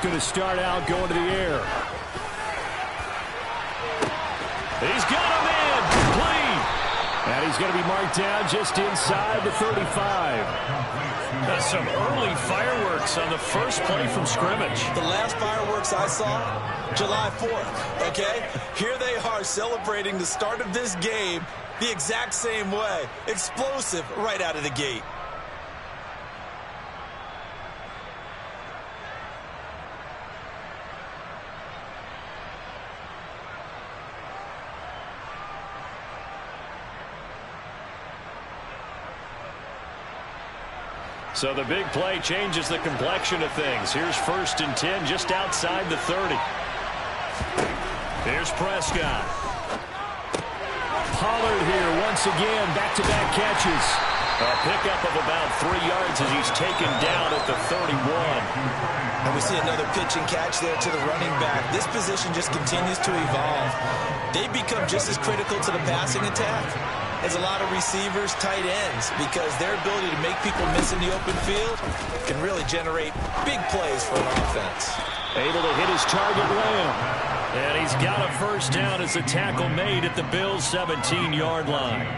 going to start out going to the air. He's got him in. Complete. And he's going to be marked down just inside the 35. That's some early fireworks on the first play from scrimmage. The last fireworks I saw, July 4th, okay? Here they are celebrating the start of this game the exact same way. Explosive right out of the gate. So the big play changes the complexion of things. Here's 1st and 10 just outside the 30. Here's Prescott. Pollard here once again, back-to-back catches. A pickup of about 3 yards as he's taken down at the 31. And we see another pitch and catch there to the running back. This position just continues to evolve. They become just as critical to the passing attack as a lot of receivers, tight ends, because their ability to make people miss in the open field can really generate big plays for an offense. Able to hit his target, Lamb. And he's got a first down as the tackle made at the Bills' 17-yard line.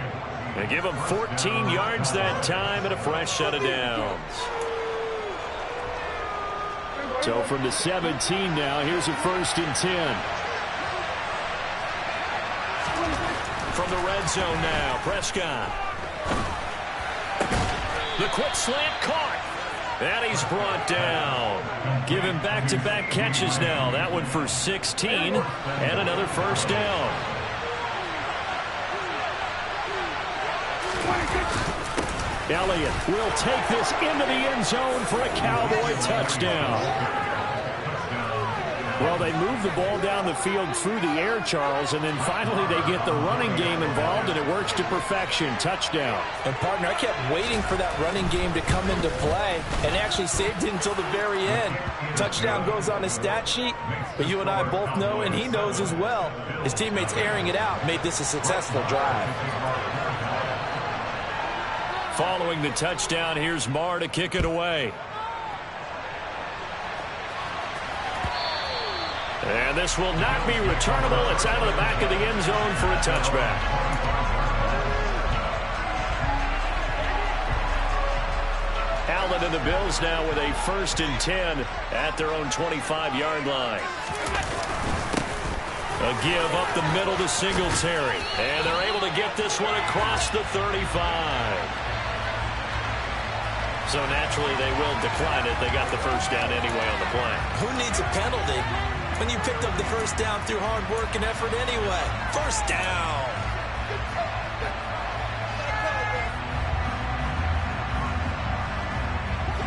They give him 14 yards that time and a fresh set of downs. So from the 17 now, here's a 1st and 10. From the red zone now, Prescott. The quick slant caught. And he's brought down. Give him back-to-back catches now. That one for 16 and another first down. Elliott will take this into the end zone for a Cowboy touchdown. Well, they move the ball down the field through the air, Charles, and then finally they get the running game involved, and it works to perfection. Touchdown. And, partner, I kept waiting for that running game to come into play and actually saved it until the very end. Touchdown goes on his stat sheet, but you and I both know, and he knows as well, his teammates airing it out made this a successful drive. Following the touchdown, here's Marr to kick it away. And this will not be returnable. It's out of the back of the end zone for a touchback. Allen and the Bills now with a 1st and 10 at their own 25-yard line. A give up the middle to Singletary. And they're able to get this one across the 35. So naturally they will decline it. They got the first down anyway on the play. Who needs a penalty when you picked up the first down through hard work and effort anyway? First down.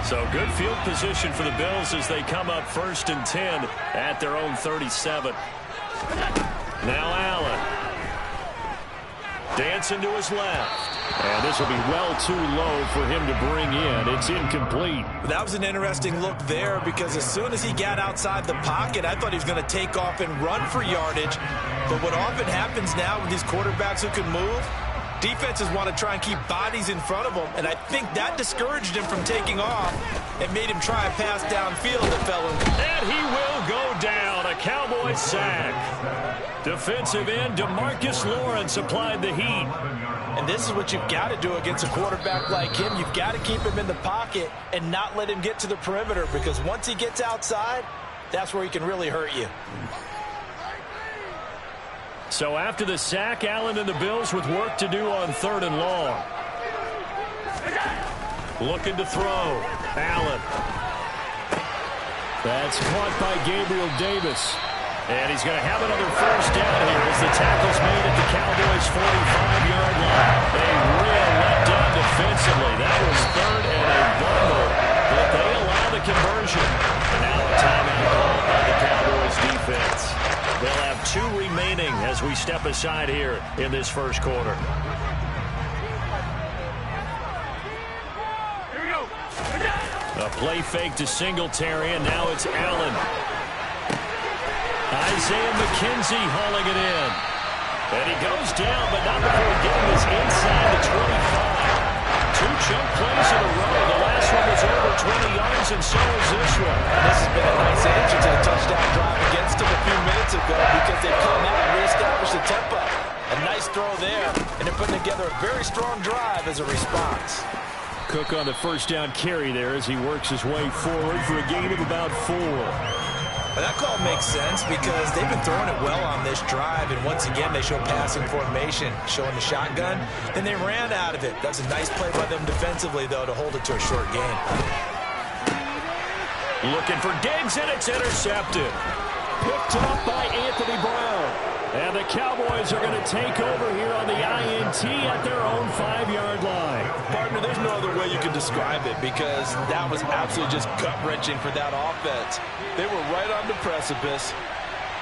So good field position for the Bills as they come up 1st and 10 at their own 37. Now Allen. Dancing to his left. And this will be well too low for him to bring in. It's incomplete. That was an interesting look there because as soon as he got outside the pocket, I thought he was going to take off and run for yardage. But what often happens now with these quarterbacks who can move, defenses want to try and keep bodies in front of them. And I think that discouraged him from taking off and made him try a pass downfield that fell in. And he will go down. A Cowboy sack. Defensive end DeMarcus Lawrence applied the heat. And this is what you've got to do against a quarterback like him. You've got to keep him in the pocket and not let him get to the perimeter, because once he gets outside, that's where he can really hurt you. So after the sack, Allen and the Bills with work to do on 3rd and long. Looking to throw. Allen. That's caught by Gabriel Davis. And he's going to have another first down here as the tackle's made at the Cowboys' 45-yard line. A real letdown defensively. That was 3rd and a bundle, but they allow the conversion. And now a timeout called by the Cowboys defense. They'll have 2 remaining as we step aside here in this first quarter. A play fake to Singletary, and now it's Allen. Isaiah McKenzie hauling it in. And he goes down, but not before getting this inside the 25. 2 chunk plays in a row. The last last one was over 20 yards, and so is this one. This has been a nice answer to the touchdown drive against them a few minutes ago because they've come out and reestablished the tempo. A nice throw there, and they're putting together a very strong drive as a response. Cook on the first down carry there as he works his way forward for a gain of about 4. Well, that call makes sense because they've been throwing it well on this drive, and once again they show passing formation, showing the shotgun, and they ran out of it. That's a nice play by them defensively, though, to hold it to a short gain. Looking for Diggs, and it's intercepted. Picked up by Anthony Brown. And the Cowboys are going to take over here on the INT at their own 5-yard line. Partner, there's no other way you can describe it because that was absolutely just gut-wrenching for that offense. They were right on the precipice.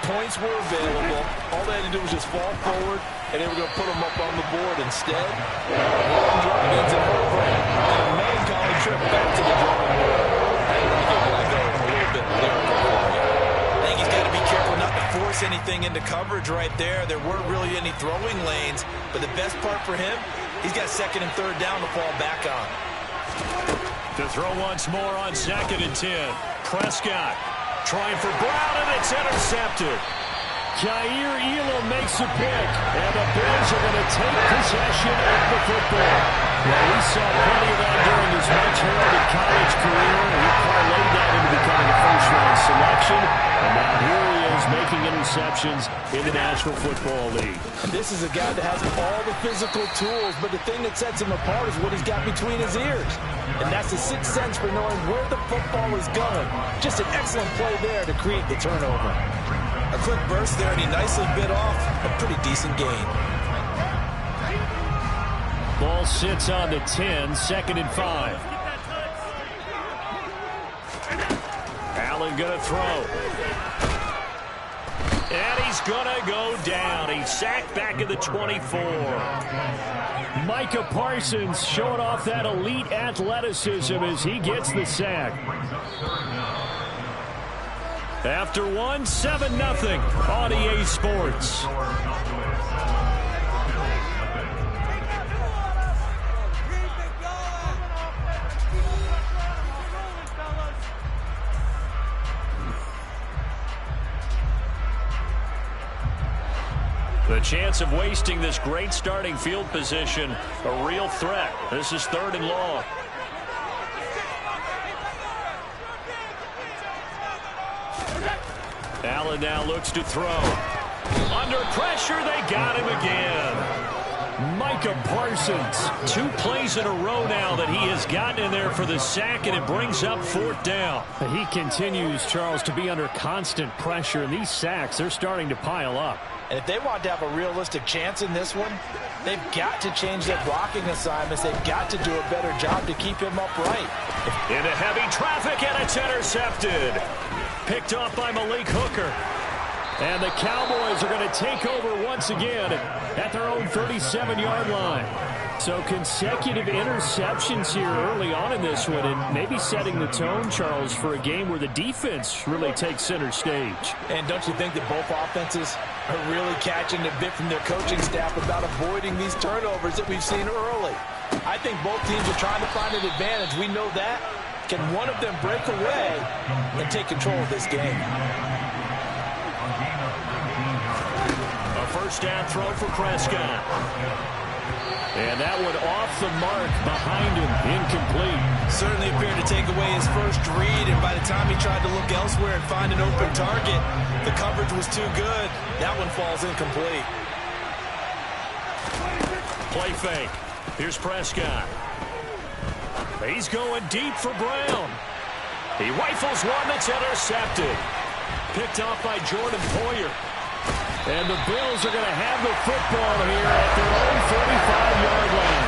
Points were available. All they had to do was just fall forward, and they were going to put them up on the board. Instead, one drive ends in heartbreak and a melancholy trip back to the drawing board. I think I go a little bit lyrical for you. I think he's got to be careful not to force anything into coverage right there. There weren't really any throwing lanes, but the best part for him, he's got second and third down to fall back on. To throw once more on 2nd and 10. Prescott trying for Brown, and it's intercepted. Jair Elam makes a pick, and the Bills are going to take possession of the football. Well, we saw plenty of that during his much-heralded college career. He parlayed that into becoming a first-round selection, and now here he is making interceptions in the National Football League. This is a guy that has all the physical tools, but the thing that sets him apart is what he's got between his ears. And that's the sixth sense for knowing where the football is going. Just an excellent play there to create the turnover. A quick burst there, and he nicely bit off a pretty decent gain. Ball sits on the 10, 2nd and 5. Allen going to throw. And he's going to go down. He's sacked back at the 24. Micah Parsons showing off that elite athleticism as he gets the sack. After one, 7-0 on EA Sports. The chance of wasting this great starting field position, a real threat. This is 3rd and long. Allen now looks to throw. Under pressure, they got him again. Micah Parsons, 2 plays in a row now that he has gotten in there for the sack, and it brings up 4th down. He continues, Charles, to be under constant pressure, and these sacks, they're starting to pile up. And if they want to have a realistic chance in this one, they've got to change their blocking assignments. They've got to do a better job to keep him upright. Into heavy traffic, and it's intercepted. Picked off by Malik Hooker. And the Cowboys are going to take over once again at their own 37-yard line. So consecutive interceptions here early on in this one, and maybe setting the tone, Charles, for a game where the defense really takes center stage. And don't you think that both offenses are really catching a bit from their coaching staff about avoiding these turnovers that we've seen early? I think both teams are trying to find an advantage. We know that. Can one of them break away and take control of this game? A first down throw for Prescott. And that one off the mark behind him, incomplete. Certainly appeared to take away his first read, and by the time he tried to look elsewhere and find an open target, the coverage was too good. That one falls incomplete. Play fake. Here's Prescott. He's going deep for Brown. He rifles one that's intercepted. Picked off by Jordan Poyer. And the Bills are going to have the football here at their own 45-yard line.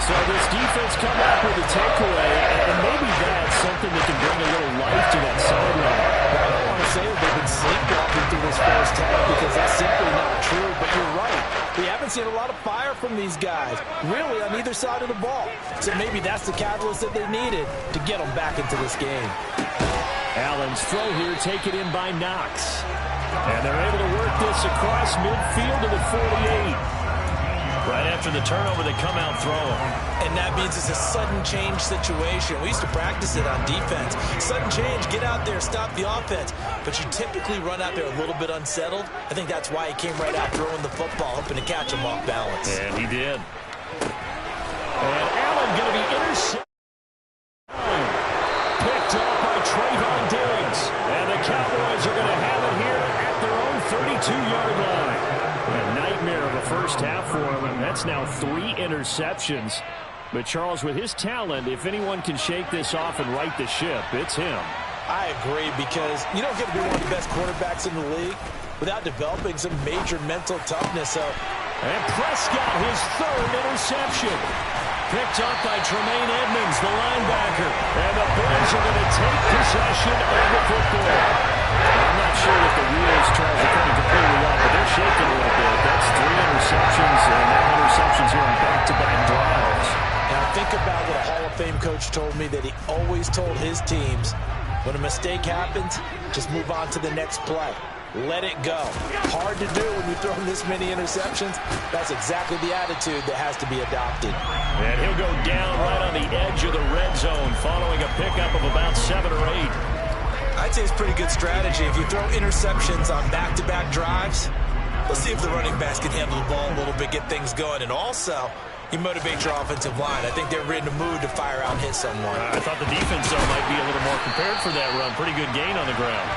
So this defense come up with a takeaway, and maybe that's something that can bring a little life to that sideline. I don't want to say that they've been sleepwalking through this first half because that's simply not true, but you're right. We haven't seen a lot of fire from these guys, really on either side of the ball. So maybe that's the catalyst that they needed to get them back into this game. Allen's throw here taken in by Knox. And they're able to work this across midfield to the 48. Right after the turnover, they come out throwing. And that means it's a sudden change situation. We used to practice it on defense. Sudden change, get out there, stop the offense. But you typically run out there a little bit unsettled. I think that's why he came right out throwing the football, hoping to catch him off balance. And he did. And Allen going to be intercepted. Picked up by Trayvon Diggs. And the Cowboys are going to have it here at their own 32-yard line. A nightmare of a first half for him, and that's now 3 interceptions. But Charles, with his talent, if anyone can shake this off and right the ship, it's him. I agree, because you don't get to be one of the best quarterbacks in the league without developing some major mental toughness. And Prescott, his 3rd interception. Picked up by Tremaine Edmonds, the linebacker. And the Bills are going to take possession of the football. I'm not sure that the wheels, Charles, are coming completely off, but they're shaking a little bit. That's 3 interceptions, and now interceptions here on back-to-back drives. Now think about what a Hall of Fame coach told me, that he always told his teams, when a mistake happens, just move on to the next play. Let it go. Hard to do when you're throwing this many interceptions. That's exactly the attitude that has to be adopted. And he'll go down right on the edge of the red zone following a pickup of about 7 or 8. I'd say it's pretty good strategy. If you throw interceptions on back-to-back drives, let's see if the running backs can handle the ball a little bit, get things going. And also, you motivate your offensive line. I think they're in the mood to fire out and hit someone. I thought the defense, though, might be a little more prepared for that run. Pretty good gain on the ground.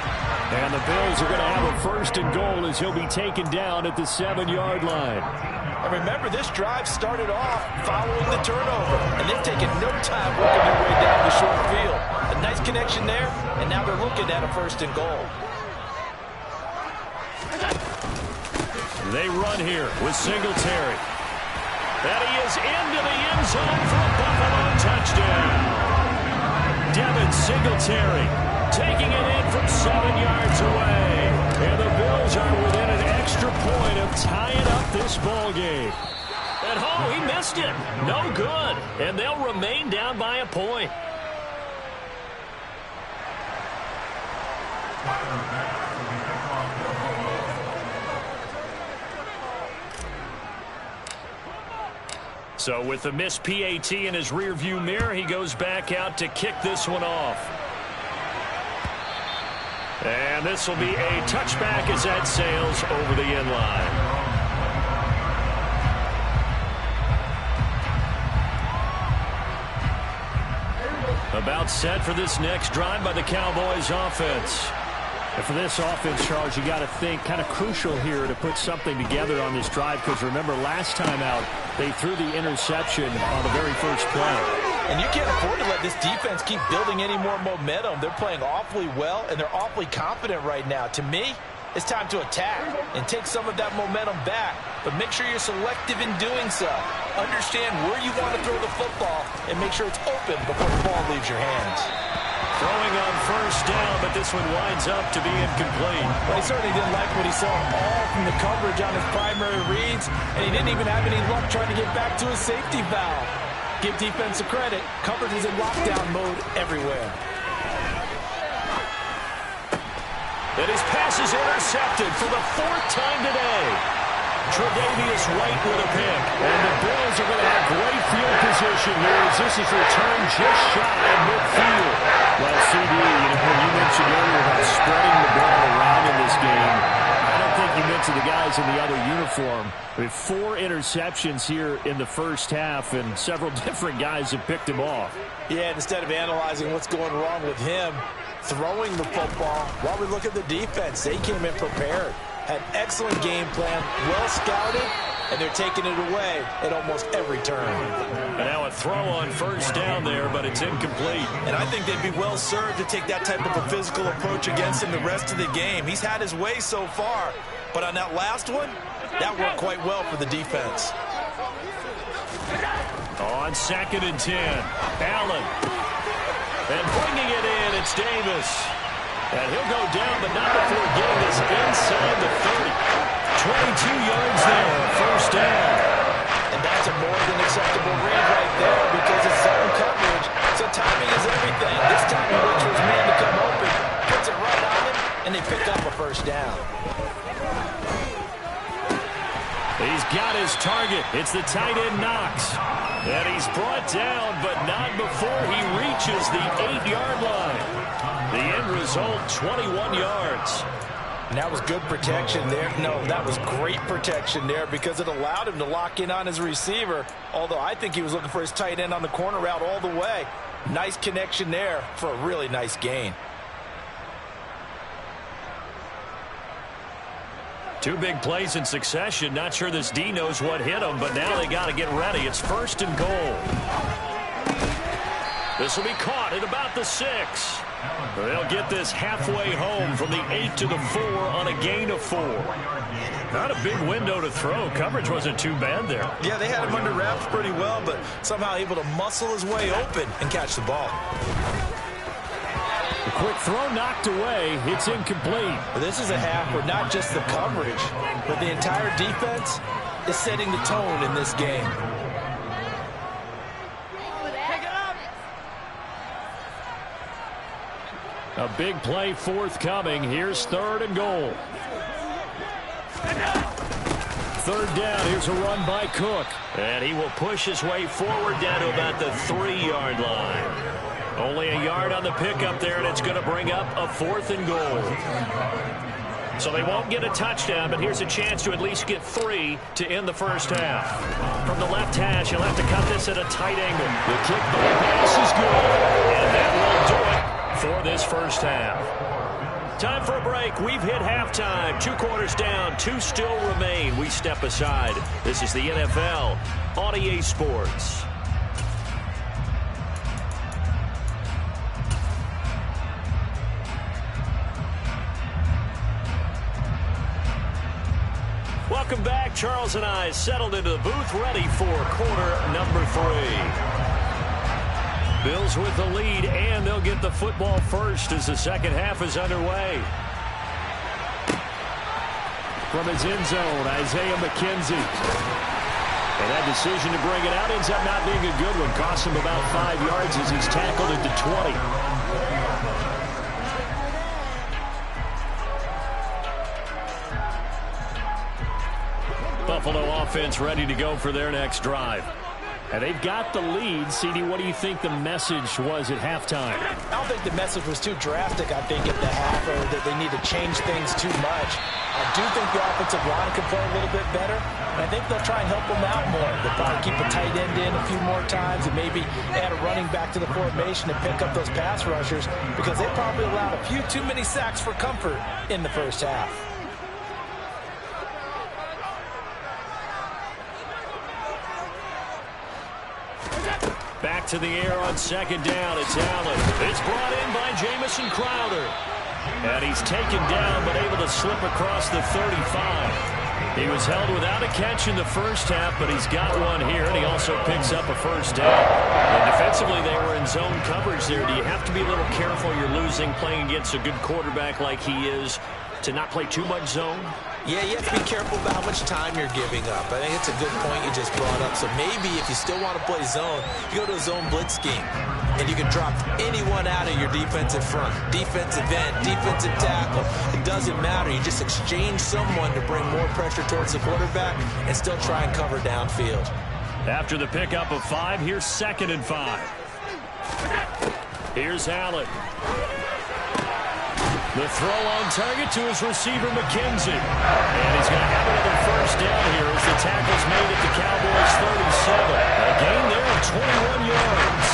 And the Bills are going to have a 1st and goal as he'll be taken down at the 7-yard line. And remember, this drive started off following the turnover, and they've taken no time working their way down the short field. A nice connection there, and now they're looking at a 1st and goal. They run here with Singletary. And he is into the end zone for a Buffalo touchdown. Devin Singletary taking it in from 7 yards away. And the Bills are within an extra point of tying up this ball game. And he missed it. No good. And they'll remain down by a point. So with the missed PAT in his rearview mirror, he goes back out to kick this one off. And this will be a touchback as that sails over the end line. About set for this next drive by the Cowboys offense. And for this offense, Charles, you got to think kind of crucial here to put something together on this drive, because remember last time out they threw the interception on the very first play. And you can't afford to let this defense keep building any more momentum. They're playing awfully well, and they're awfully confident right now. To me, it's time to attack and take some of that momentum back, but make sure you're selective in doing so. Understand where you want to throw the football and make sure it's open before the ball leaves your hands. Throwing on 1st down, but this one winds up to be incomplete. Well, he certainly didn't like what he saw all from the coverage on his primary reads, and he didn't even have any luck trying to get back to his safety valve. Give defense a credit. Coverage is in lockdown mode everywhere. And his pass is intercepted for the 4th time today. Tre'Davious White with a pick. And the Bills are going to have great field position here as this is returned just shy of midfield. Well, CD, when you mentioned earlier about spreading the ball around in this game, I don't think you meant to the guys in the other uniform. With 4 interceptions here in the first half, and several different guys have picked him off. Yeah, instead of analyzing what's going wrong with him, throwing the football, while we look at the defense, they came in prepared. Had excellent game plan, well scouted, and they're taking it away at almost every turn. And now a throw on 1st down there, but it's incomplete. And I think they'd be well served to take that type of a physical approach against him the rest of the game. He's had his way so far, but on that last one, that worked quite well for the defense. On 2nd and 10, Allen. And bringing it in, it's Davis. And he'll go down, but not before getting this inside the 30. 22 yards there, 1st down. And that's a more than acceptable read right there because it's zone coverage. So timing is everything. This time he waits for his man to come open, puts it right on him, and they pick up a 1st down. He's got his target. It's the tight end Knox. And he's brought down, but not before he reaches the 8-yard line. The end result, 21 yards. And that was good protection there. No, that was great protection there because it allowed him to lock in on his receiver. Although I think he was looking for his tight end on the corner route all the way. Nice connection there for a really nice gain. Two big plays in succession. Not sure this D knows what hit him, but now they got to get ready. It's 1st and goal. This will be caught at about the 6. They'll get this halfway home from the 8 to the 4 on a gain of 4. Not a big window to throw. Coverage wasn't too bad there. Yeah, they had him under wraps pretty well, but somehow able to muscle his way open and catch the ball. The quick throw knocked away. It's incomplete. This is a half where not just the coverage, but the entire defense is setting the tone in this game. A big play forthcoming. Here's 3rd and goal. 3rd down. Here's a run by Cook. And he will push his way forward down to about the 3-yard line. Only a yard on the pickup there, and it's going to bring up a 4th and goal. So they won't get a touchdown, but here's a chance to at least get 3 to end the first half. From the left hash, he'll have to cut this at a tight angle. The kick by pass is good, and that will do it for this first half. Time for a break. We've hit halftime. 2 quarters down, 2 still remain. We step aside. This is the NFL on EA Sports. Welcome back. Charles and I settled into the booth, ready for quarter number 3. Bills with the lead, and they'll get the football first as the second half is underway. From his end zone, Isaiah McKenzie. And that decision to bring it out ends up not being a good one. Cost him about 5 yards as he's tackled at the 20. Buffalo offense ready to go for their next drive. And they've got the lead. CD, what do you think the message was at halftime? I don't think the message was too drastic, I think, at the half, or that they need to change things too much. I do think the offensive line can play a little bit better, and I think they'll try and help them out more. They'll probably keep a tight end in a few more times and maybe add a running back to the formation and pick up those pass rushers because they probably allowed a few too many sacks for comfort in the first half. Back to the air on 2nd down. It's Allen. It's brought in by Jamison Crowder. And he's taken down but able to slip across the 35. He was held without a catch in the first half, but he's got one here, and he also picks up a first down. And defensively, they were in zone coverage there. Do you have to be a little careful? You're losing playing against a good quarterback like he is to not play too much zone? Yeah, you have to be careful about how much time you're giving up. I think it's a good point you just brought up. So maybe if you still want to play zone, you go to a zone blitz scheme. And you can drop anyone out of your defensive front. Defensive end, defensive tackle. It doesn't matter. You just exchange someone to bring more pressure towards the quarterback and still try and cover downfield. After the pickup of 5, here's 2nd and 5. Here's Allen. The throw on target to his receiver, McKenzie. And he's going to have another first down here as the tackle's made at the Cowboys' 37. A gain there of 21 yards.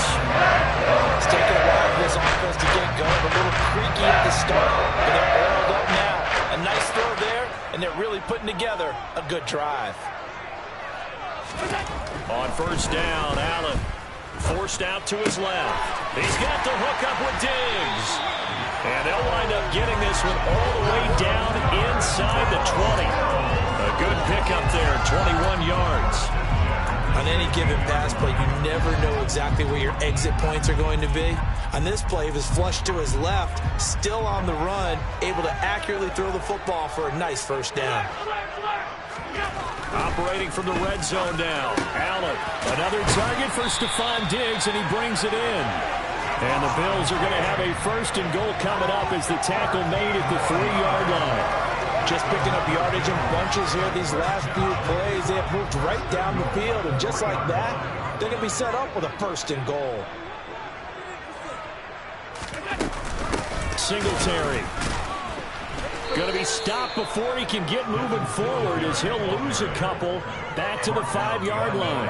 It's taken a while for this offense to get going. A little creaky at the start, but they're oiled up now. A nice throw there, and they're really putting together a good drive. On first down, Allen forced out to his left. He's got the hook up with Diggs. And they'll wind up getting this one all the way down inside the 20. A good pickup there, 21 yards. On any given pass play, you never know exactly where your exit points are going to be. On this play, he was flushed to his left, still on the run, able to accurately throw the football for a nice first down. Operating from the red zone now. Allen, another target for Stephon Diggs, and he brings it in. And the Bills are going to have a 1st and goal coming up as the tackle made at the 3-yard line. Just picking up yardage in bunches here these last few plays. They have moved right down the field, and just like that, they're going to be set up with a 1st and goal. Singletary. Going to be stopped before he can get moving forward as he'll lose a couple back to the 5-yard line.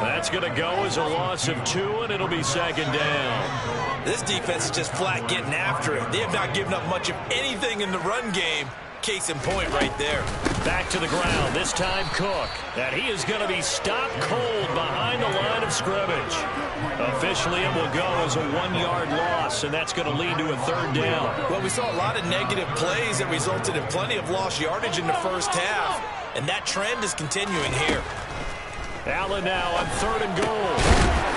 That's going to go as a loss of 2, and it'll be 2nd down. This defense is just flat getting after it. They have not given up much of anything in the run game. Case in point right there. Back to the ground, this time Cook. And he is going to be stopped cold behind the line of scrimmage. Officially, it will go as a 1-yard loss, and that's going to lead to a 3rd down. Well, we saw a lot of negative plays that resulted in plenty of lost yardage in the first half, and that trend is continuing here. Allen now on 3rd and goal.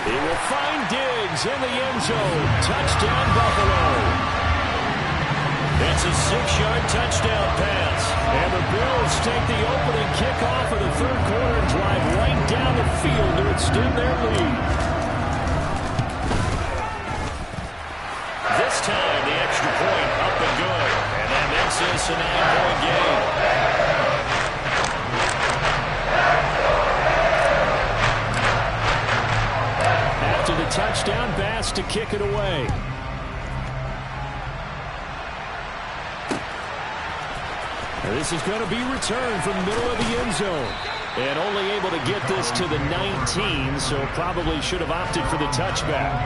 He will find Diggs in the end zone. Touchdown, Buffalo. It's a 6-yard touchdown pass. And the Bills take the opening kickoff of the 3rd quarter and drive right down the field to extend their lead. This time, the extra point up and good. And that makes this a 9-point game. After the touchdown pass to kick it away. This is going to be returned from the middle of the end zone. And only able to get this to the 19, so probably should have opted for the touchback.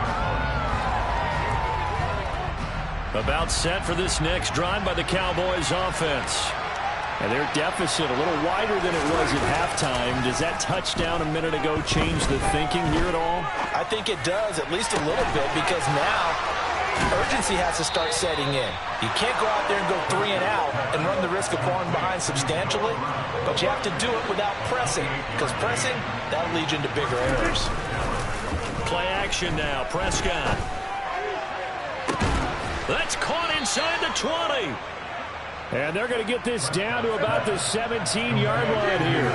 About set for this next drive by the Cowboys offense. And their deficit a little wider than it was at halftime. Does that touchdown a minute ago change the thinking here at all? I think it does, at least a little bit, because now urgency has to start setting in. You can't go out there and go 3 and out and run the risk of falling behind substantially, but you have to do it without pressing, because pressing, that'll lead you into bigger errors. Play action now, Prescott. That's caught inside the 20. And they're going to get this down to about the 17-yard line here.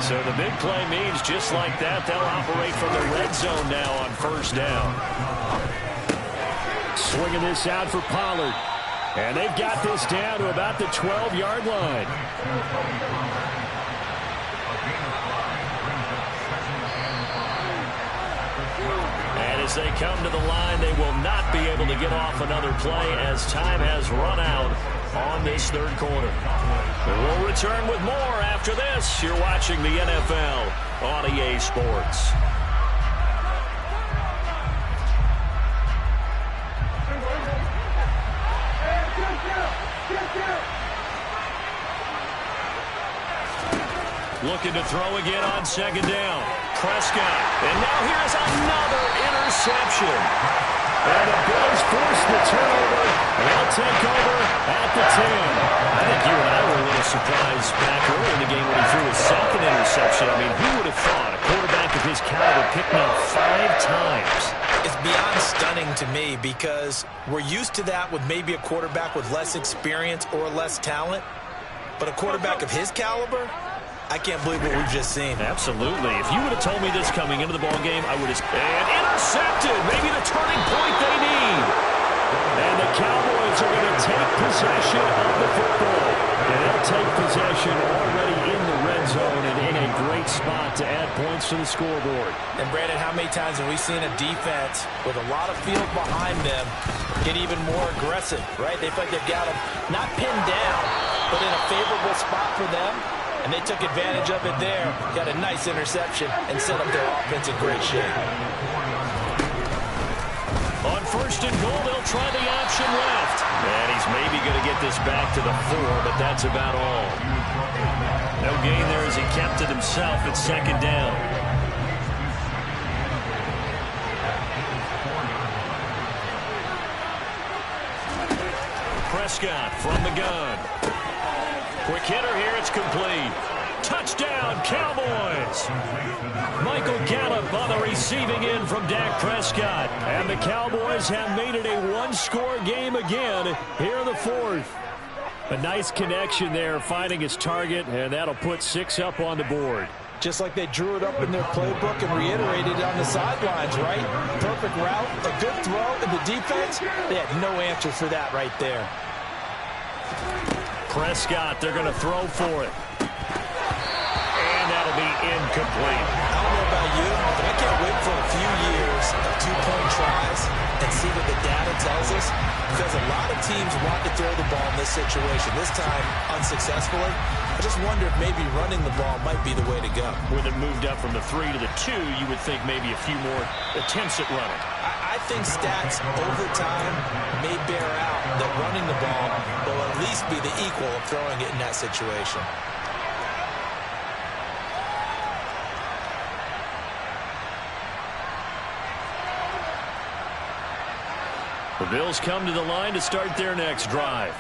So the big play means just like that, they'll operate from the red zone now on 1st down. Swinging this out for Pollard. And they've got this down to about the 12-yard line. And as they come to the line, they will not be able to get off another play as time has run out on this 3rd quarter. We'll return with more after this. You're watching the NFL on EA Sports. Looking to throw again on 2nd down. Prescott. And now here's another interception. And the Bills force the turnover. And they'll take over at the 10. I think you and I were a little surprised back early in the game when he threw his 2nd interception. I mean, who would have thought a quarterback of his caliber picking up 5 times? It's beyond stunning to me because we're used to that with maybe a quarterback with less experience or less talent. But a quarterback of his caliber, I can't believe what we've just seen. Absolutely. If you would have told me this coming into the ballgame, I would have... And intercepted! Maybe the turning point they need. And the Cowboys are going to take possession of the football. And they'll take possession already in the red zone and in a great spot to add points to the scoreboard. And Brandon, how many times have we seen a defense with a lot of field behind them get even more aggressive, right? They feel like they've got them not pinned down, but in a favorable spot for them. And they took advantage of it there. Got a nice interception and set up their offense in great shape. On 1st and goal, they'll try the option left. And he's maybe going to get this back to the 4, but that's about all. No gain there as he kept it himself at 2nd down. Prescott from the gun. Quick hitter here, it's complete. Touchdown, Cowboys! Michael Gallup on the receiving end from Dak Prescott. And the Cowboys have made it a 1-score game again here in the 4th. A nice connection there, finding his target, and that'll put 6 up on the board. Just like they drew it up in their playbook and reiterated it on the sidelines, right? Perfect route, a good throw, and the defense, they had no answer for that right there. Prescott, they're going to throw for it. And that'll be incomplete. I don't know about you, but I can't wait for a few years of two-point tries and see what the data tells us, because a lot of teams want to throw the ball in this situation, this time unsuccessfully. I just wonder if maybe running the ball might be the way to go. With it moved up from the 3 to the 2, you would think maybe a few more attempts at running. I think stats over time may bear out that running the ball will at least be the equal of throwing it in that situation. The Bills come to the line to start their next drive.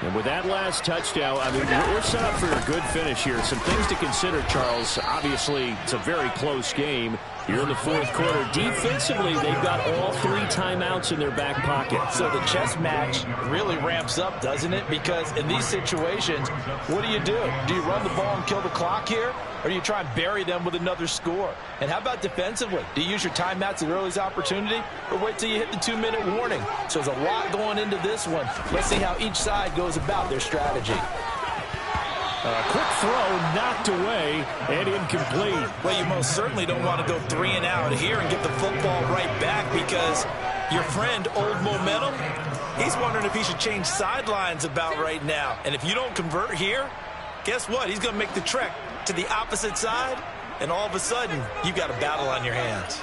And with that last touchdown, I mean, we're set up for a good finish here. Some things to consider, Charles. Obviously, it's a very close game. Here in the fourth quarter, defensively, they've got all 3 timeouts in their back pocket. So the chess match really ramps up, doesn't it? Because in these situations, what do? Do you run the ball and kill the clock here? Or do you try and bury them with another score? And how about defensively? Do you use your timeouts at earliest opportunity? Or wait till you hit the 2-minute warning? So there's a lot going into this one. Let's see how each side goes about their strategy. A quick throw knocked away and incomplete. Well, you most certainly don't want to go 3 and out here and get the football right back, because your friend, Old Momentum, he's wondering if he should change sidelines about right now. And if you don't convert here, guess what? He's going to make the trek to the opposite side, and all of a sudden, you've got a battle on your hands.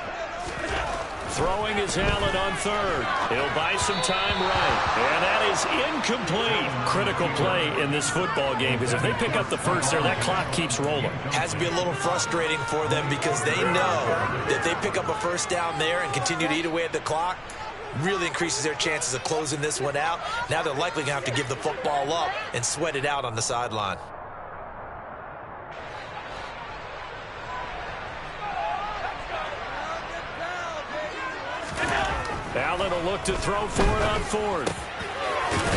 Throwing is Allen on 3rd. He'll buy some time right. And that is incomplete. Critical play in this football game, because if they pick up the first there, that clock keeps rolling. Has to be a little frustrating for them, because they know that they pick up a first down there and continue to eat away at the clock, really increases their chances of closing this one out. Now they're likely going to have to give the football up and sweat it out on the sideline. Allen will look to throw for it on 4th.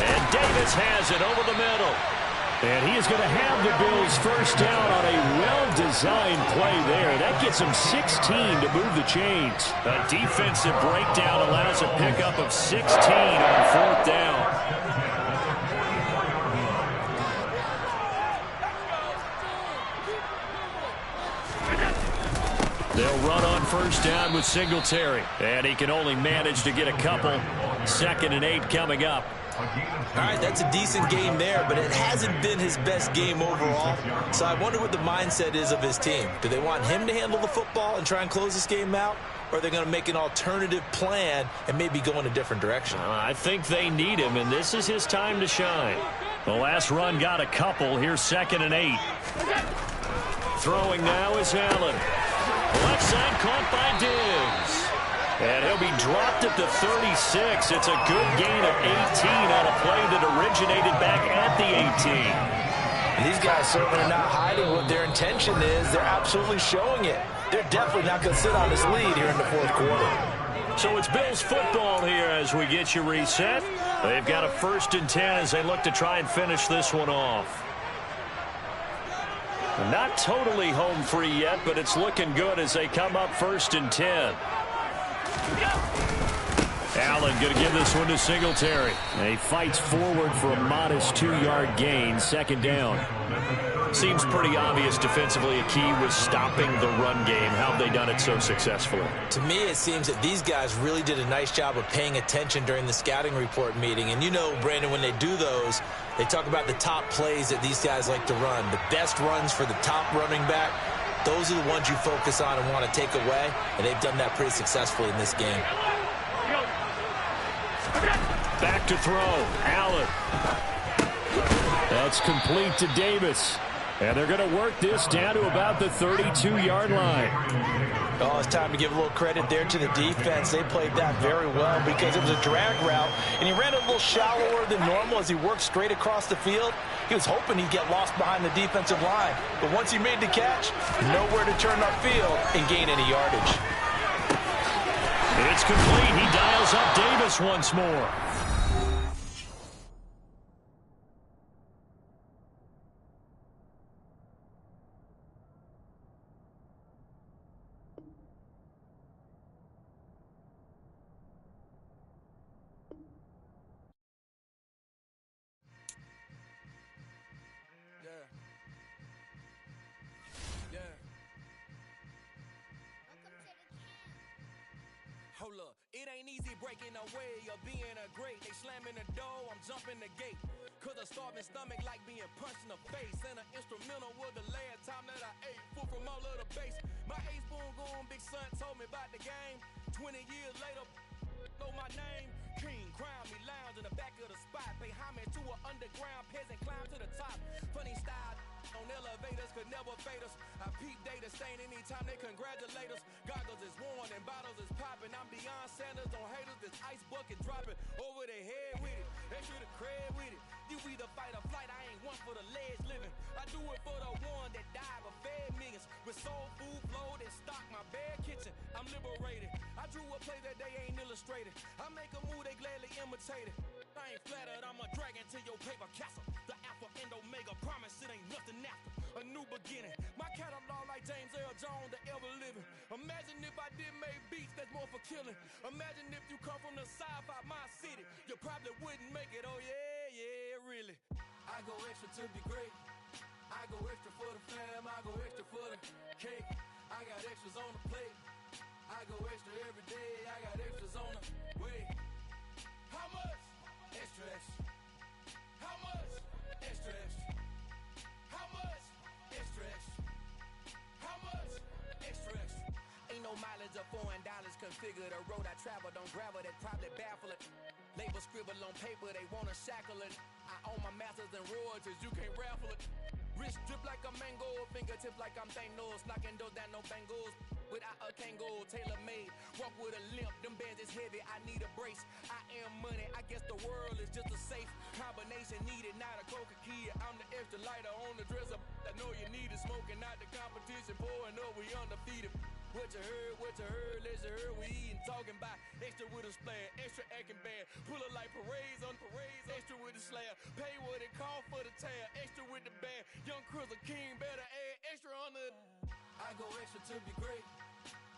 And Davis has it over the middle. And he is going to have the Bills first down on a well-designed play there. That gets him 16 to move the chains. A defensive breakdown allows a pickup of 16 on 4th down. They'll run on first down with Singletary. And he can only manage to get a couple. 2nd and 8 coming up. All right, that's a decent game there, but it hasn't been his best game overall. So I wonder what the mindset is of his team. Do they want him to handle the football and try and close this game out? Or are they going to make an alternative plan and maybe go in a different direction? I think they need him, and this is his time to shine. The last run got a couple. Here's 2nd and 8. Throwing now is Allen. Left side caught by Diggs. And he'll be dropped at the 36. It's a good gain of 18 on a play that originated back at the 18. And these guys certainly are not hiding what their intention is. They're absolutely showing it. They're definitely not going to sit on this lead here in the fourth quarter. So it's Bills football here as we get you reset. They've got a 1st and 10 as they look to try and finish this one off. Not totally home free yet, but it's looking good as they come up 1st and 10. Allen going to give this one to Singletary. And he fights forward for a modest 2-yard gain. 2nd down. Seems pretty obvious defensively a key was stopping the run game. How have they done it so successfully? To me, it seems that these guys really did a nice job of paying attention during the scouting report meeting. And you know, Brandon, when they do those, they talk about the top plays that these guys like to run. The best runs for the top running back, those are the ones you focus on and want to take away. And they've done that pretty successfully in this game. Back to throw. Allen. That's complete to Davis. And they're going to work this down to about the 32-yard line. Oh, it's time to give a little credit there to the defense. They played that very well because it was a drag route, and he ran a little shallower than normal as he worked straight across the field. He was hoping he'd get lost behind the defensive line. But once he made the catch, nowhere to turn upfield and gain any yardage. It's complete. He dials up Davis once more. Hold up, it ain't easy breaking away or being a great. They slamming the door, I'm jumping the gate. Cause a starving stomach like being punched in the face. And an instrumental was the last time that I ate. Full from all of the bass. My ace boom goon, big son told me about the game. 20 years later, know my name. King, crown me, lounge in the back of the spot. Pay homage to an underground peasant, climb to the top. Funny style on elevators could never fade us. I peep data stain anytime they congratulate us. Goggles is worn and bottles is popping. I'm Deion Sanders on haters, this ice bucket dropping over their head with it. They should have cred with it. You either fight or flight, I ain't one for the ledge living. I do it for the one that died but fed millions. With soul food flowed and stock my bad kitchen. I'm liberated. I drew a play that they ain't illustrated. I make a move, they gladly imitate it. I ain't flattered, I'm a dragon to your paper castle. The Alpha and Omega, promise it ain't nothing after. A new beginning. My catalog like James Earl Jones, the ever living. Imagine if I did make beats that's more for killing. Imagine if you come from the sci-fi, my city. You probably wouldn't make it, oh yeah, really. I go extra to be great. I go extra for the fam, I go extra for the cake. I got extras on the plate. I go extra every day, I got extras on the way. How much? Extra, extra. How much? Extra, extra. How much? Extra, extra. How much? Extra, extra. Ain't no mileage of $4 configure the road I travel. Don't gravel that probably baffle it. Label scribble on paper, they wanna shackle it. I own my masters and royalties, you can't raffle it. Wrist drip like a mango, fingertips like I'm Thanos. Knocking doors down, no bangles. Without a Kango, tailor-made. Walk with a limp, them bands is heavy, I need a brace. I am money, I guess the world is just a safe combination needed, not a coca key. I'm the extra lighter on the dresser. I know you need it, smoking out the competition, pouring up, we undefeated. What you heard, let's you heard, we eating, talking about extra with a splash, extra acting bad. Pull it like parades on parades, extra with the slab. Pay what it cost for the tab, extra with the band. Young Chris, a king, better add extra on the. I go extra to be great.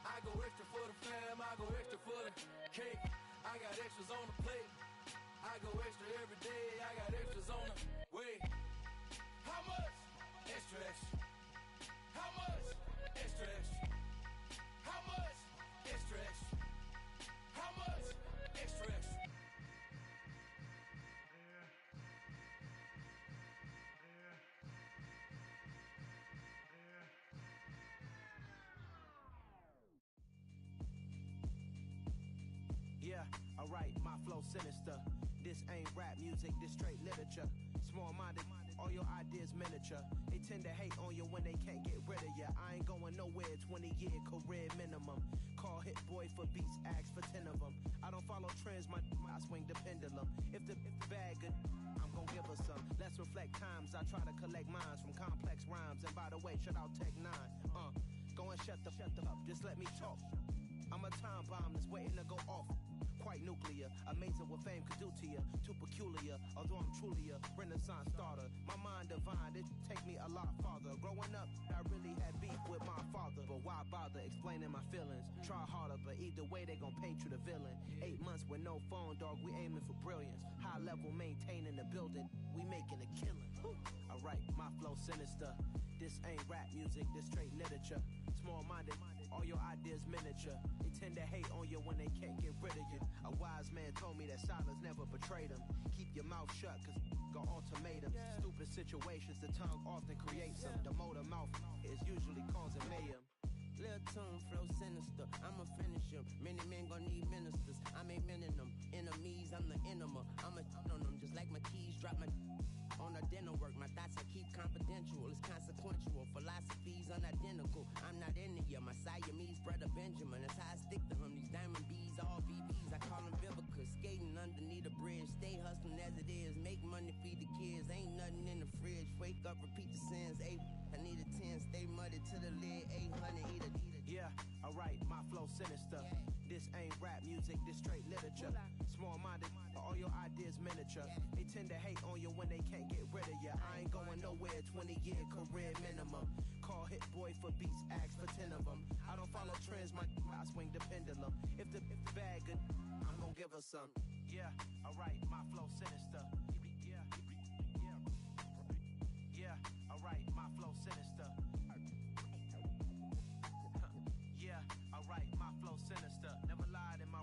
I go extra for the fam, I go extra for the cake. I got extras on the plate. I go extra every day, I got extras on the way. How much? Extra, extra. How much? Extra, extra. How much? Extra, extra. How much? Extra, extra. Yeah, alright, my flow sinister. This ain't rap music, this straight literature. Small-minded, all your ideas miniature. They tend to hate on you when they can't get rid of you. I ain't going nowhere, 20-year career minimum. Call hit boy for beats, ask for 10 of them. I don't follow trends, I swing the pendulum. If the bag good, I'm gon' give her some. Let's reflect times, I try to collect minds from complex rhymes. And by the way, shout out Tech 9. Go and shut the up, just let me talk. I'm a time bomb that's waiting to go off. Quite nuclear, amazing what fame could do to you. Too peculiar, although I'm truly a renaissance starter. My mind divine, it take me a lot farther. Growing up, I really had beef with my father. But why bother explaining my feelings? Try harder, but either way they gon' paint you the villain. 8 months with no phone, dog, we aiming for brilliance. High level maintaining the building, we making a killing. Alright, my flow sinister. This ain't rap music, this straight literature. Small-minded, all your ideas miniature. They tend to hate on you when they can't get rid of you. A wise man told me that silence never betrayed him. Keep your mouth shut, cause got ultimatums. Stupid situations, the tongue often creates them. The motor mouth is usually causing mayhem. Lil' tune, flow sinister, I'ma finish him. Many men gon' need ministers, I'm ain't mending them. Enemies, I'm the enema, I'ma on them. Just like my keys, drop my on the dinner work. My thoughts I keep confidential, it's consequential. Philosophies unidentical, I'm not into you. My Siamese brother Benjamin, that's how I stick to him. These diamond bees, all VVs, I call them Vivica. Skating underneath the bridge, stay hustling as it is. Make money, feed the kids, ain't nothing in the fridge. Wake up, repeat the sins, I need a 10, stay muddy to the lid, 800, eat a. Yeah, alright, my flow sinister. This ain't rap music, this straight literature. Small-minded, all your ideas miniature. They tend to hate on you when they can't get rid of you. I ain't going nowhere, 20-year career minimum. Call hit boy for beats, ask for 10 of them. I don't follow trends, I swing the pendulum. If the bag good, I'm gon' give her some. Yeah, alright, my flow sinister. Yeah, alright, my flow sinister. Yeah, alright, my flow sinister. Never lied in my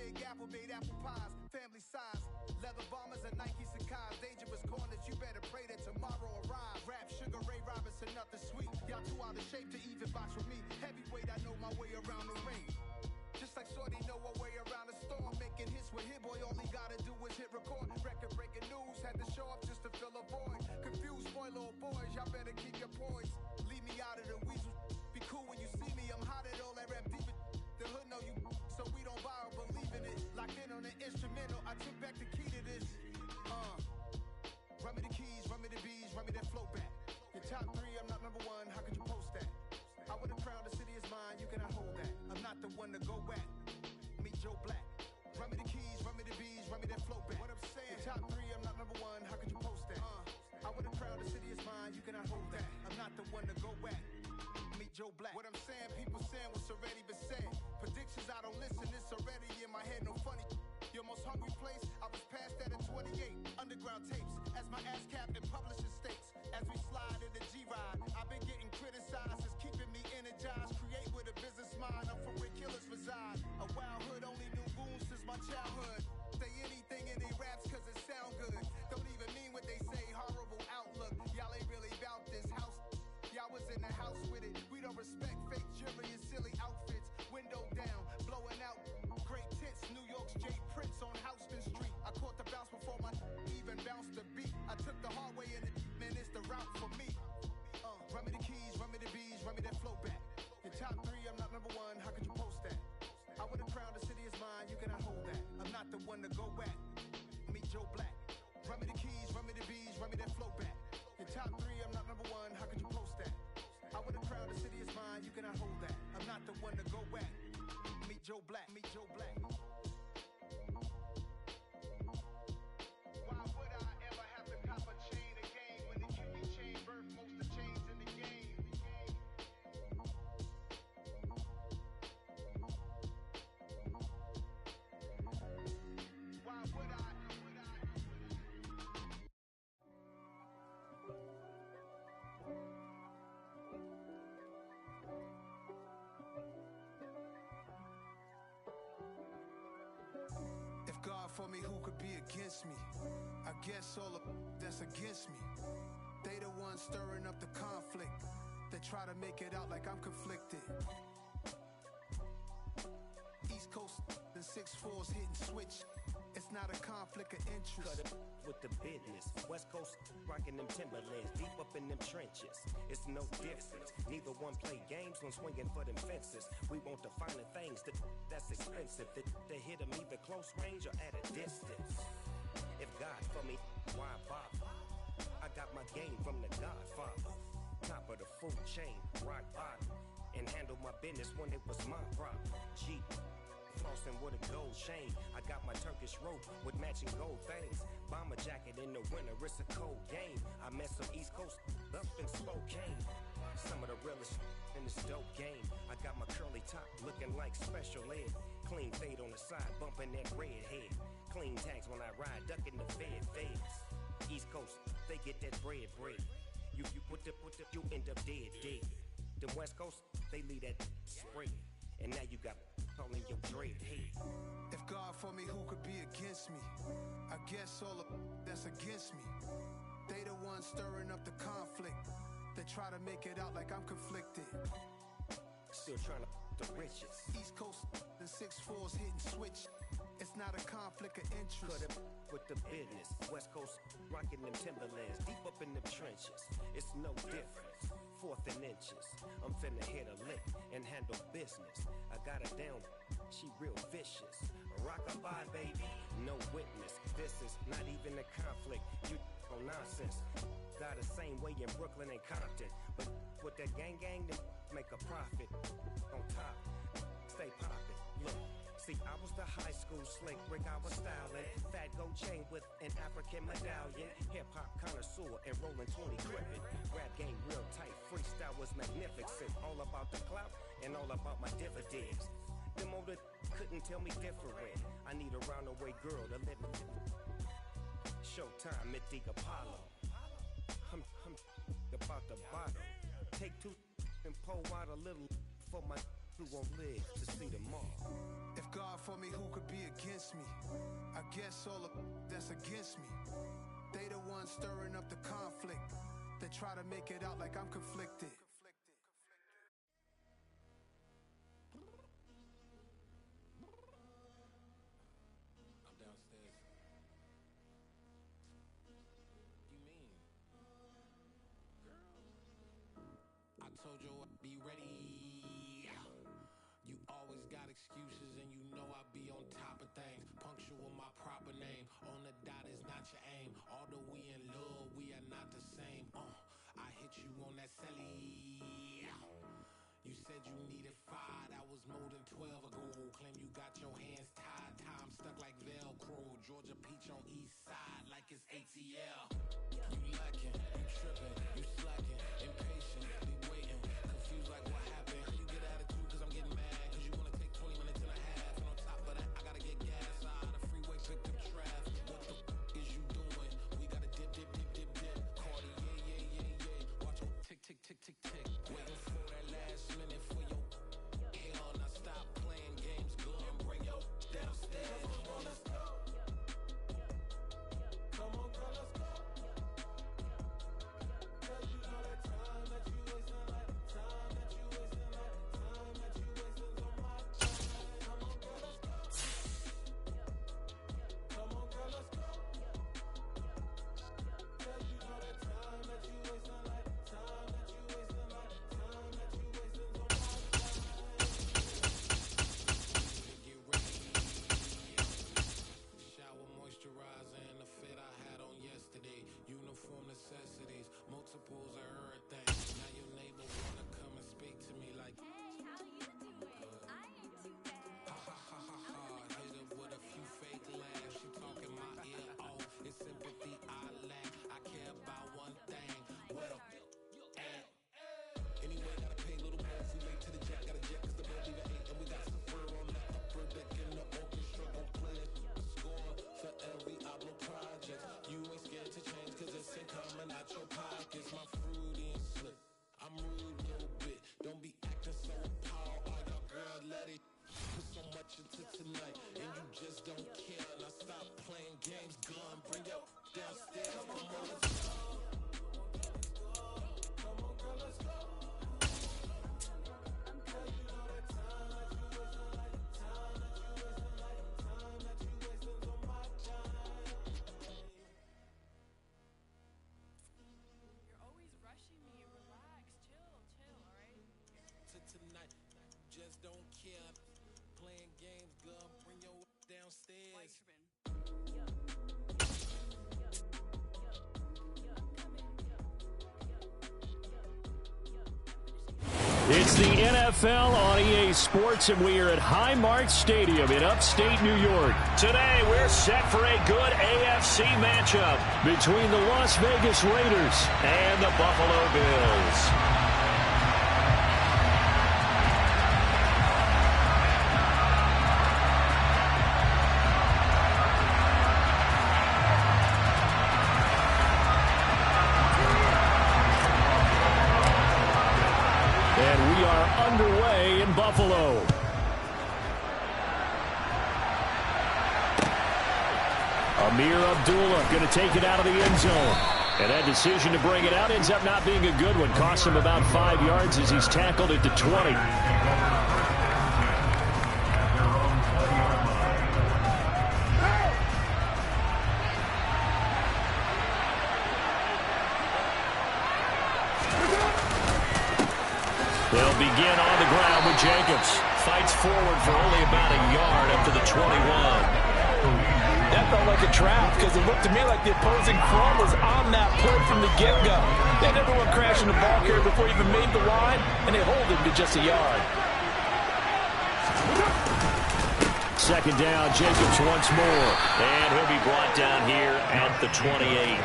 Big Apple made apple pies, family size. Leather bombers and Nike Sacai's. Dangerous corners, you better pray that tomorrow arrives. Rap, Sugar Ray Robinson, nothing sweet. Y'all too out of shape to even box with me. Heavyweight, I know my way around the ring. Just like Shorty know her way around the storm. Making hits with Hit Boy, all he gotta do is hit record. Record-breaking news, had to show up just to fill a void. Confused boy, little boys, y'all better keep your poise. Leave me out of the weasel. Be cool when you see me, I'm hot at all that rap deep. The hood know you, so we don't borrow, believe in it. Locked in on the instrumental, I took back the key to this. Run me the keys, run me the bees, run me that flow back. Your top three, I'm not number one, how could you post that? I would've crowned the city is mine, you cannot hold that. I'm not the one to go back. Meet Joe Black. Run me the keys, run me the bees, run me that flow back. What I'm saying, your top three, I'm not number one, how could you post that? I would've crowned the city is mine, you cannot hold that. I'm not the one to go back. Meet Joe Black. What I'm saying, people saying what's already been said. Predictions, I don't listen, it's already in my head, no funny. Your most hungry place, I was past that in 28. Underground tapes, as my ass cap in publishing states. As we slide in the G-Ride, I've been getting criticized, it's keeping me energized. Create with a business mind, I'm from where killers reside. A wild hood, only knew goons since my childhood. Say anything in they raps cause it sound good. Don't even mean what they say, horrible outlook. Y'all ain't really about this house. Y'all was in the house with it. We don't respect fake jewelry and silly outfits. Window down, blowing out great tits. New York's Jay Prince on Houston Street. I caught the bounce before my even bounced the beat. I took the hard way in it, man, it's the route for me. Run me the keys, run me the bees, run me that flow back. Your top three, I'm not number one, how could you post that? I would've crowned the city is mine, you cannot hold that. I'm not the one to go back. Meet Joe Black. Run me the keys, run me the bees, run me that flow back. Your top three, I'm not number one, how could you post that? I would've crowned the city is mine, you cannot hold that. I'm not the one to go back. Meet Joe Black, meet Joe Black. Why would I ever have to cop a chain again when the Cuban chain birthed most of chains in the game? Why would I? If God for me, who could be against me? I guess all of that's against me. They the ones stirring up the conflict. They try to make it out like I'm conflicted. East Coast and 6'4's hitting switch. It's not a conflict of interest. Cut it with the business. West Coast rocking them Timberlands, deep up in them trenches. It's no difference. Neither one play games when swinging for them fences. We want the finer things that's expensive. That hit them either close range or at a distance. If God for me, why bother? I got my game from the Godfather. Top of the food chain, rock bottom. And handle my business when it was my problem. G. Flossing with a gold chain. I got my Turkish rope with matching gold things. Bomber jacket in the winter, it's a cold game. I met some East Coast up in Spokane. Some of the realest in this dope game. I got my curly top looking like special ed. Clean fade on the side, bumping that red head. Clean tags when I ride, ducking the feds. East Coast, they get that bread. You you end up dead. Them West Coast, they leave that spread. And now you got calling your dread head. If God for me, who could be against me? I guess all of that's against me. They the ones stirring up the conflict. They try to make it out like I'm conflicted. Still trying to the riches. East Coast and 6'4's hitting switch. It's not a conflict of interest. Cut it with the business. West Coast rocking them Timberlands, deep up in them trenches. It's no difference. Fourth and inches. I'm finna hit a lick and handle business. I got her down, she real vicious. Rock-a-bye, baby, no witness. This is not even a conflict. You on nonsense. Got the same way in Brooklyn and Compton. But with that gang, then make a profit. On top, stay poppin'. Look. See, I was the high school slick Rick, I was styling. Fat gold chain with an African medallion. Hip-hop connoisseur and rolling 20 crippin'. Rap game real tight, freestyle was magnificent. All about the clout and all about my dividends. Them older couldn't tell me different. I need a roundaway girl to live in. Showtime at the Apollo. I'm about the bottom. Take two and pour out a little for my who won't live to see tomorrow. If God for me, who could be against me? I guess all of that's against me. They the ones stirring up the conflict. They try to make it out like I'm conflicted. I'm downstairs. You mean? Girl. I told you I'd be ready. You always got excuses and you know I be on top of things. Punctual my proper name. On the dot is not your aim. Although we in love, we are not the same. I hit you on that celly. You said you needed 5, that was more than 12 ago. Claim you got your hands tied, time stuck like Velcro. Georgia Peach on east side like it's ATL. You lacking, you tripping, you slacking, impatient, be waiting, confused like what happened. You get attitude cause I'm getting mad, cause you wanna take 20 minutes and a half. And on top of that, I gotta get gas out of the freeway, pick up traffic. What the is you doing? We gotta dip. Cardi, yeah. Watch your tick. Waiting for that last minute for your hell. Now stop playing games, go and bring your downstairs. Come on, let's go. Come on, girl, let's go. Cause you know that time that you wasting, like time that you wasting, like time that you wasting on my time. Come on, girl, let's go. Come on, girl, let's go. Cause you know that time that you wasting, like time that you wasting, like time that you wasting on my time. Get ready. Shower moisturizer and the fit I had on yesterday. Uniform necessities, multiples of everything. Now your neighbor wanna come and speak to me like, Hey, how you doing? I ain't too bad. ha. Hit her with a few fake laughs. She talking my ear off. It's sympathy I lack. I care about one thing. What a at. Anyway, gotta pay a little more if we late to the jet. Got a jet cause the bed even 8. And we got Safir on the upper deck in the orchestra. Gon' play it. Score for every Ablo project. You ain't scared to change cause it's ain't coming out your pockets. My fruity and slip. I'm rude a little bit. Don't be acting so power. All y'all girl let it. Put so much into tonight and you just don't care. Now stop playing games, gun. Bring your downstairs. Come on, girl, let's go. Come on, girl, let's go. Cause you know that time that you wasting, like time that you wasting, like time that you wasting on my time. You're always rushing me. Relax, chill, all right? To tonight, just don't care. Playing games, gun. Bring your downstairs. It's the NFL on EA Sports, and we are at Highmark Stadium in upstate New York. Today, we're set for a good AFC matchup between the Las Vegas Raiders and the Buffalo Bills. And we are underway in Buffalo. Amir Abdullah going to take it out of the end zone. And that decision to bring it out ends up not being a good one. Cost him about 5 yards as he's tackled it to 20. They'll begin on the ground with Jacobs. Fights forward for only about a yard up to the 21. That felt like a trap because it looked to me like the opposing front was on that play from the get-go. They had everyone crashing the ball carrier before he even made the line, and they hold him to just a yard. Second down, Jacobs once more. And he'll be brought down here at the 28.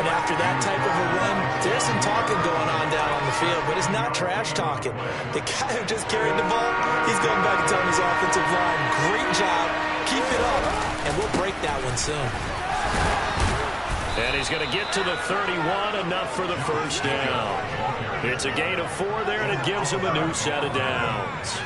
And after that type of a run, there's some talking going on down on the field, but it's not trash talking. The guy who just carried the ball, he's going back and telling his offensive line, great job, keep it up, and we'll break that one soon. And he's going to get to the 31, enough for the first down. It's a gain of 4 there, and it gives him a new set of downs.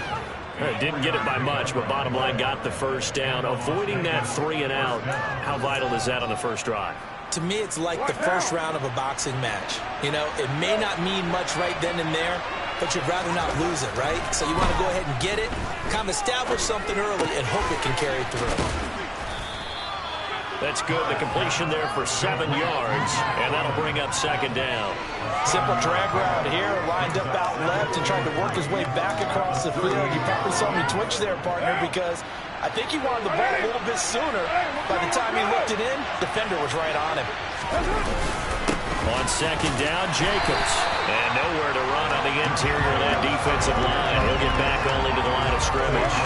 Didn't get it by much, but bottom line got the first down. Avoiding that 3 and out, how vital is that on the first drive? To me, it's like the first round of a boxing match. You know, it may not mean much right then and there, but you'd rather not lose it, right? So you want to go ahead and get it, kind of establish something early, and hope it can carry through. That's good. The completion there for 7 yards, and that'll bring up second down. Simple drag route here, lined up out left and tried to work his way back across the field. You probably saw me twitch there, partner, because I think he wanted the ball a little bit sooner. By the time he looked it in, defender was right on him. On second down, Jacobs. And nowhere to run on the interior of that defensive line. He'll get back only to the line of scrimmage.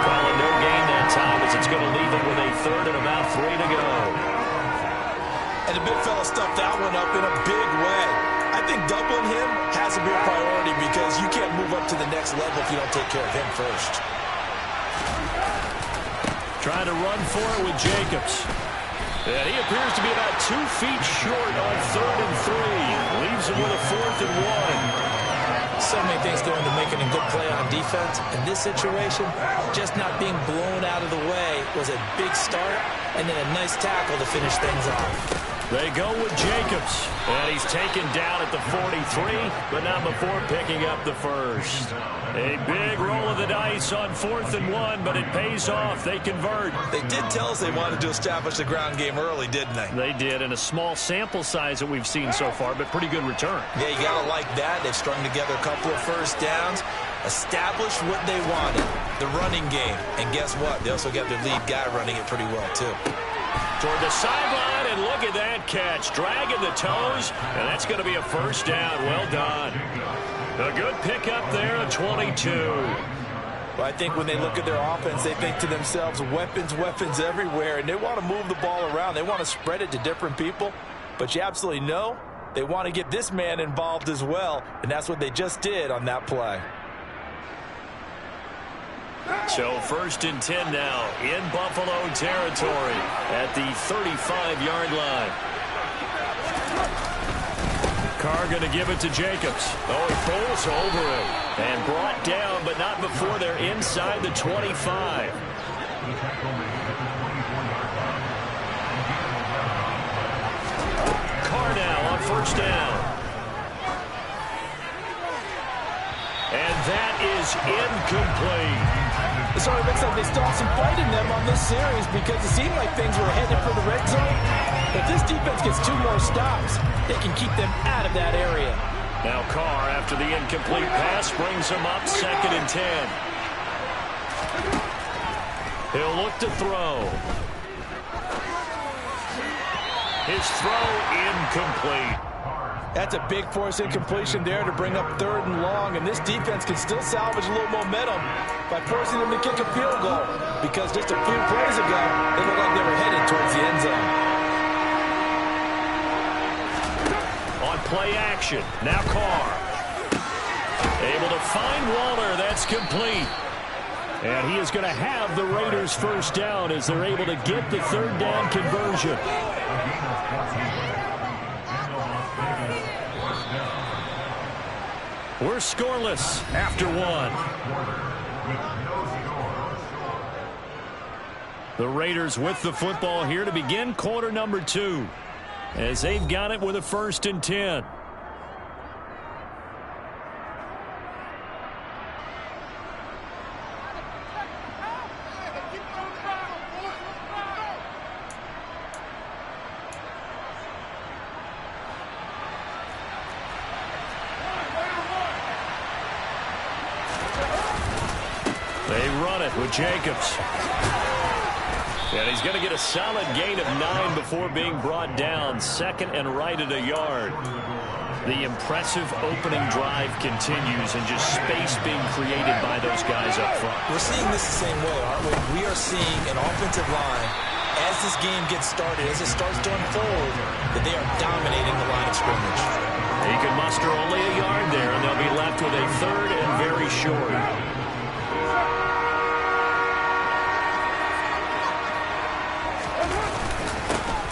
Calling no gain that time as it's going to leave him with a third and about 3 to go. And the big fella stuffed that one up in a big way. I think doubling him has to be a priority because you can't move up to the next level if you don't take care of him first. Trying to run for it with Jacobs. And he appears to be about 2 feet short on 3rd and 3. Leaves him with a 4th and 1. So many things go into making a good play on defense. In this situation, just not being blown out of the way was a big start, and then a nice tackle to finish things off. They go with Jacobs, and he's taken down at the 43, but not before picking up the first. A big roll of the dice on 4th and 1, but it pays off. They convert. They did tell us they wanted to establish the ground game early, didn't they? They did, in a small sample size that we've seen so far, but pretty good return. Yeah, you got to like that. They've strung together a couple of first downs, established what they wanted, the running game. And guess what? They also got their lead guy running it pretty well, too. Toward the sideline, and look at that catch. Dragging the toes, and that's going to be a first down. Well done. A good pickup there at 22. Well, I think when they look at their offense, they think to themselves, weapons, weapons everywhere, and they want to move the ball around. They want to spread it to different people, but you absolutely know they want to get this man involved as well, and that's what they just did on that play. So 1st and 10 now in Buffalo territory at the 35-yard line. Carr going to give it to Jacobs. Oh, he falls over it and brought down, but not before they're inside the 25. Carr now on 1st down. And that is incomplete. It sort of looks like they still have some fight in them on this series because it seemed like things were headed for the red zone. But this defense gets 2 more stops, they can keep them out of that area. Now Carr, after the incomplete pass, brings him up 2nd and 10. He'll look to throw. His throw incomplete. That's a big force incompletion there to bring up 3rd and long, and this defense can still salvage a little momentum by forcing them to kick a field goal because just a few plays ago, they looked like they were headed towards the end zone. On play action, now Carr. Able to find Waller, that's complete. And he is going to have the Raiders' first down as they're able to get the 3rd down conversion. We're scoreless after 1. The Raiders with the football here to begin quarter number 2 as they've got it with a 1st and 10. They run it with Jacobs. And he's going to get a solid gain of 9 before being brought down. 2nd and right at a yard. The impressive opening drive continues and just space being created by those guys up front. We're seeing this the same way, aren't we? We are seeing an offensive line, as this game gets started, as it starts to unfold, that they are dominating the line of scrimmage. He can muster only a yard there, and they'll be left with a 3rd and very short.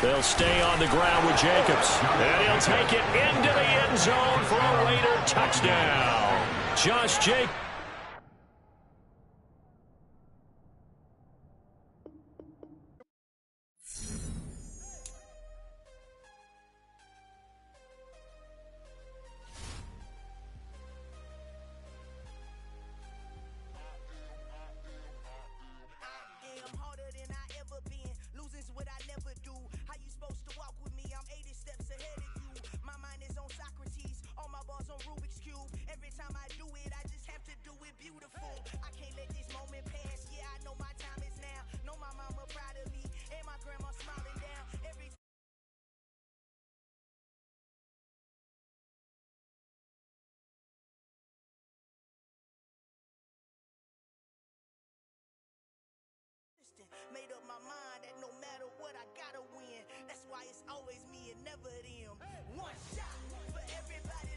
They'll He'll stay on the ground with Jacobs. And he'll take it into the end zone for a Raider touchdown. Josh Jacobs. Made up my mind that no matter what, I gotta win. That's why it's always me and never them. One shot for everybody.